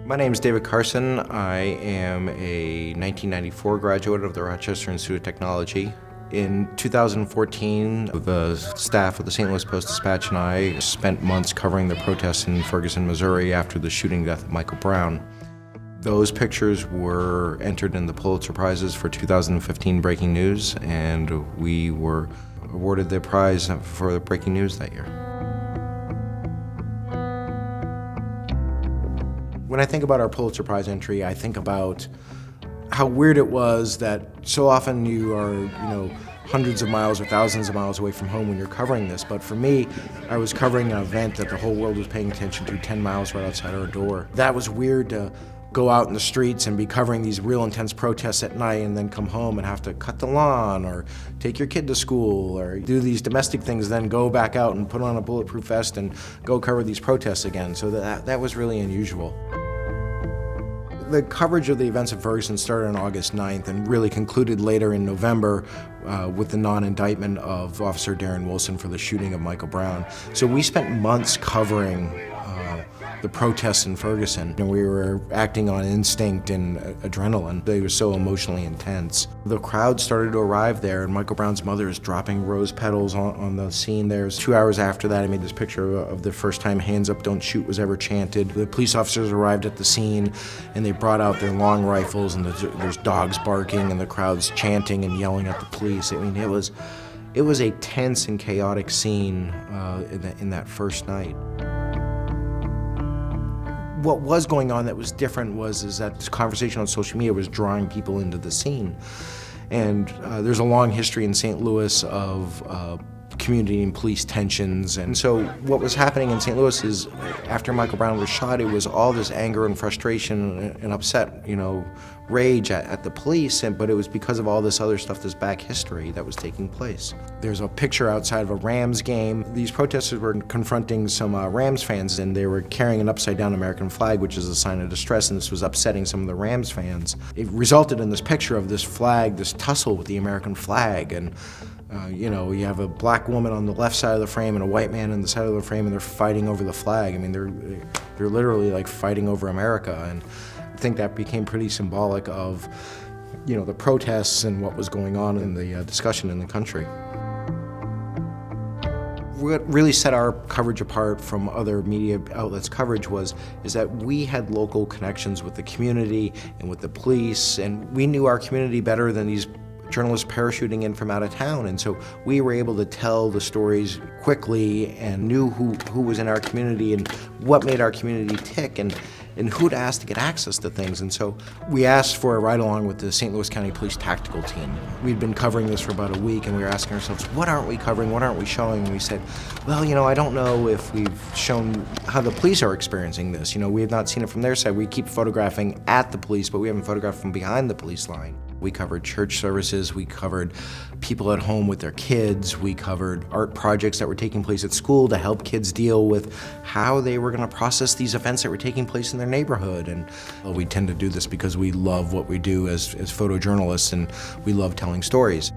My name is David Carson. I am a 1994 graduate of the Rochester Institute of Technology. In 2014, the staff of the St. Louis Post-Dispatch and I spent months covering the protests in Ferguson, Missouri after the shooting death of Michael Brown. Those pictures were entered in the Pulitzer Prizes for 2015 breaking news, and we were awarded the prize for the breaking news that year. When I think about our Pulitzer Prize entry, I think about how weird it was that so often you are, hundreds of miles or thousands of miles away from home when you're covering this. But for me, I was covering an event that the whole world was paying attention to 10 miles right outside our door. That was weird to go out in the streets and be covering these real intense protests at night and then come home and have to cut the lawn or take your kid to school or do these domestic things, then go back out and put on a bulletproof vest and go cover these protests again. So that was really unusual. The coverage of the events at Ferguson started on August 9th and really concluded later in November with the non-indictment of Officer Darren Wilson for the shooting of Michael Brown. So we spent months covering the protests in Ferguson, and we were acting on instinct and adrenaline. They were so emotionally intense. The crowd started to arrive there, and Michael Brown's mother is dropping rose petals on the scene. There's 2 hours after that, I made this picture of the first time "Hands Up, Don't Shoot" was ever chanted. The police officers arrived at the scene, and they brought out their long rifles, and there's dogs barking, and the crowd's chanting and yelling at the police. I mean, it was a tense and chaotic scene in that first night. What was going on that was different is that this conversation on social media was drawing people into the scene. And there's a long history in St. Louis of community and police tensions. And so what was happening in St. Louis is after Michael Brown was shot, it was all this anger and frustration and upset, rage at the police, but it was because of all this other stuff, this back history that was taking place. There's a picture outside of a Rams game. These protesters were confronting some Rams fans, and they were carrying an upside-down American flag, which is a sign of distress, and this was upsetting some of the Rams fans. It resulted in this picture of this flag, this tussle with the American flag, and you have a black woman on the left side of the frame and a white man on the side of the frame, and they're fighting over the flag. I mean, they're literally like fighting over America, and I think that became pretty symbolic of, the protests and what was going on in the discussion in the country. What really set our coverage apart from other media outlets' coverage is that we had local connections with the community and with the police, and we knew our community better than these journalists parachuting in from out of town, and so we were able to tell the stories quickly and knew who was in our community and what made our community tick and who to ask to get access to things. And so we asked for a ride-along with the St. Louis County Police Tactical Team. We'd been covering this for about a week, and we were asking ourselves, what aren't we covering, what aren't we showing? And we said, well, I don't know if we've shown how the police are experiencing this. We have not seen it from their side. We keep photographing at the police, but we haven't photographed from behind the police line. We covered church services, we covered people at home with their kids, we covered art projects that were taking place at school to help kids deal with how they were going to process these events that were taking place in their neighborhood. And we tend to do this because we love what we do as photojournalists, and we love telling stories.